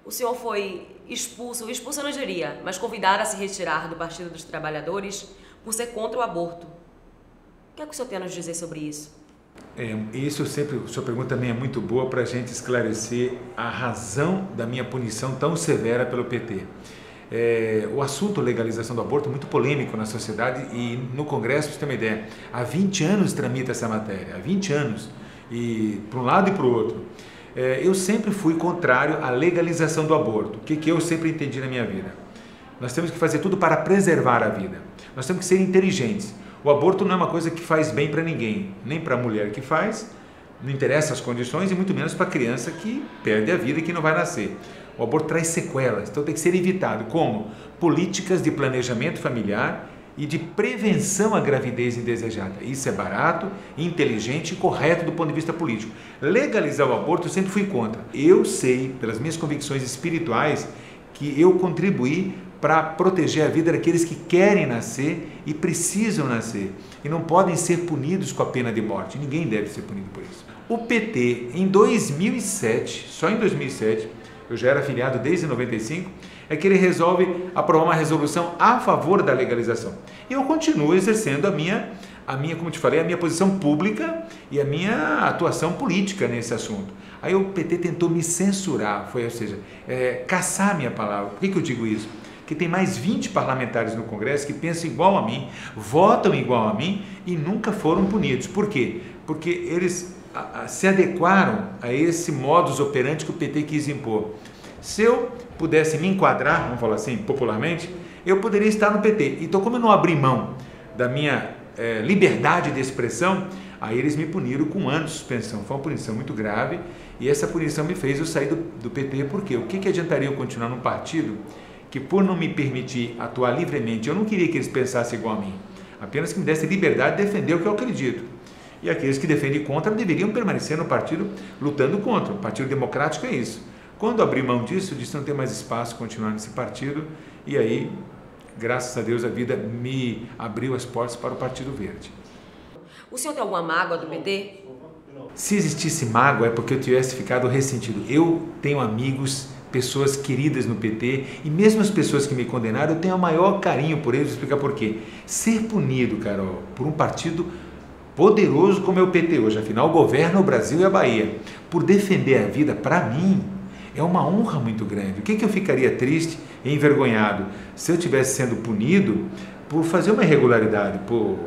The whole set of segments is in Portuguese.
O senhor foi expulso eu não diria, mas convidado a se retirar do Partido dos Trabalhadores por ser contra o aborto. O que é que o senhor tem a nos dizer sobre isso? Sua pergunta também é muito boa para a gente esclarecer a razão da minha punição tão severa pelo PT. O assunto legalização do aborto é muito polêmico na sociedade e no Congresso, para você ter uma ideia, há 20 anos tramita essa matéria, há 20 anos, e para um lado e para o outro. Eu sempre fui contrário à legalização do aborto. O que eu sempre entendi na minha vida? Nós temos que fazer tudo para preservar a vida. Nós temos que ser inteligentes. O aborto não é uma coisa que faz bem para ninguém, nem para a mulher que faz, não interessa as condições, e muito menos para a criança que perde a vida e que não vai nascer. O aborto traz sequelas, então tem que ser evitado. Como? Políticas de planejamento familiar e de prevenção à gravidez indesejada. Isso é barato, inteligente e correto do ponto de vista político. Legalizar o aborto eu sempre fui contra. Eu sei, pelas minhas convicções espirituais, que eu contribuí para proteger a vida daqueles que querem nascer e precisam nascer e não podem ser punidos com a pena de morte. Ninguém deve ser punido por isso. O PT, em 2007, só em 2007, eu já era afiliado desde 95, é que ele resolve aprovar uma resolução a favor da legalização. E eu continuo exercendo a minha, como te falei, a minha posição pública e a minha atuação política nesse assunto. Aí o PT tentou me censurar, caçar a minha palavra. Por que eu digo isso? Que tem mais 20 parlamentares no Congresso que pensam igual a mim, votam igual a mim e nunca foram punidos. Por quê? Porque eles se adequaram a esse modus operandi que o PT quis impor. Se eu pudesse me enquadrar, vamos falar assim, popularmente, eu poderia estar no PT. Então, como eu não abri mão da minha liberdade de expressão, aí eles me puniram com 1 ano de suspensão. Foi uma punição muito grave e essa punição me fez eu sair do PT. Por quê? O que adiantaria eu continuar num partido que, por não me permitir atuar livremente, eu não queria que eles pensassem igual a mim, apenas que me desse liberdade de defender o que eu acredito. E aqueles que defendem contra deveriam permanecer no partido lutando contra. O Partido Democrático é isso. Quando abri mão disso, disse não ter mais espaço continuar nesse partido, e aí, graças a Deus, a vida me abriu as portas para o Partido Verde. O senhor tem alguma mágoa do PT? Se existisse mágoa, é porque eu tivesse ficado ressentido. Eu tenho amigos, pessoas queridas no PT, e mesmo as pessoas que me condenaram, eu tenho o maior carinho por eles. Vou explicar por quê. Ser punido, Carol, por um partido poderoso como é o PT hoje, afinal governa o Brasil e a Bahia, por defender a vida, para mim, é uma honra muito grande. O que eu ficaria triste e envergonhado se eu estivesse sendo punido por fazer uma irregularidade, por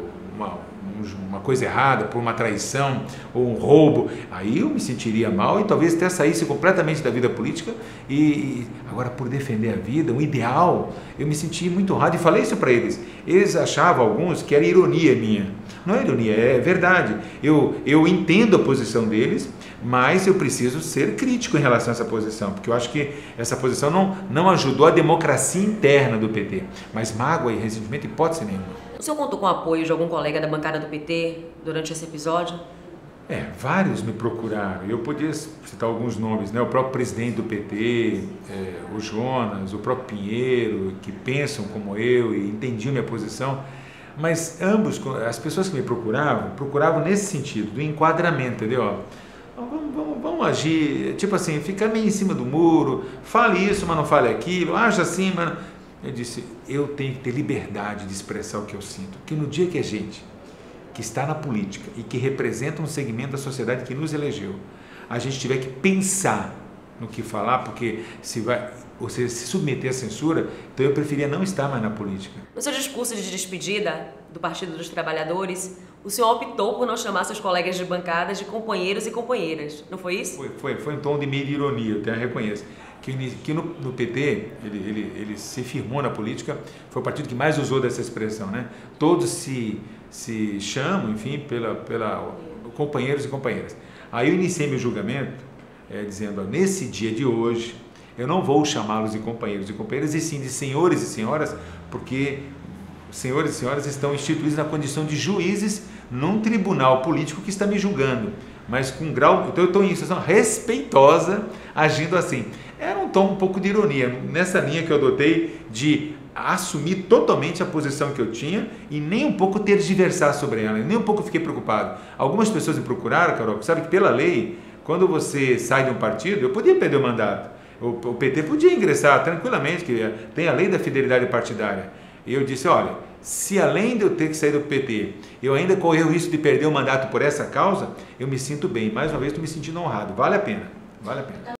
uma coisa errada, por uma traição ou um roubo? Aí eu me sentiria mal e talvez até saísse completamente da vida política. E agora, por defender a vida, um ideal, eu me senti muito honrado e falei isso para eles. Eles achavam, alguns, que era ironia minha. Não é ironia, é verdade. Eu entendo a posição deles, mas eu preciso ser crítico em relação a essa posição, porque eu acho que essa posição não ajudou a democracia interna do PT. Mas mágoa e ressentimento, hipótese nenhuma. O senhor contou com o apoio de algum colega da bancada do PT durante esse episódio? Vários me procuraram. Eu podia citar alguns nomes, né? O próprio presidente do PT, o Jonas, o próprio Pinheiro, que pensam como eu e entendiam minha posição. Mas ambos, as pessoas que me procuravam nesse sentido, do enquadramento, entendeu? Vamos agir, tipo assim, fica meio em cima do muro, fale isso, mas não fale aquilo, aja assim, mas não. Eu disse, eu tenho que ter liberdade de expressar o que eu sinto, porque no dia que a gente, que está na política e que representa um segmento da sociedade que nos elegeu, a gente tiver que pensar no que falar, porque se submeter à censura, então eu preferia não estar mais na política. No seu discurso de despedida do Partido dos Trabalhadores, o senhor optou por não chamar seus colegas de bancada de companheiros e companheiras, não foi isso? Foi um tom de meio de ironia, eu até reconheço. Que no PT, ele se firmou na política, foi o partido que mais usou dessa expressão, né? Todos se chamam, enfim, pela companheiros e companheiras. Aí eu iniciei meu julgamento dizendo, nesse dia de hoje, eu não vou chamá-los de companheiros e companheiras, e sim de senhores e senhoras, porque senhores e senhoras estão instituídos na condição de juízes num tribunal político que está me julgando, mas com grau, então eu estou em situação respeitosa, agindo assim. Era um tom um pouco de ironia, nessa linha que eu adotei de assumir totalmente a posição que eu tinha e nem um pouco tergiversar sobre ela, nem um pouco fiquei preocupado. Algumas pessoas me procuraram, Carol, sabe que pela lei, quando você sai de um partido, eu podia perder o mandato, O PT podia ingressar tranquilamente, que tem a lei da fidelidade partidária. E eu disse, olha, se além de eu ter que sair do PT, eu ainda correr o risco de perder o mandato por essa causa, eu me sinto bem. Mais uma vez, estou me sentindo honrado. Vale a pena. Vale a pena.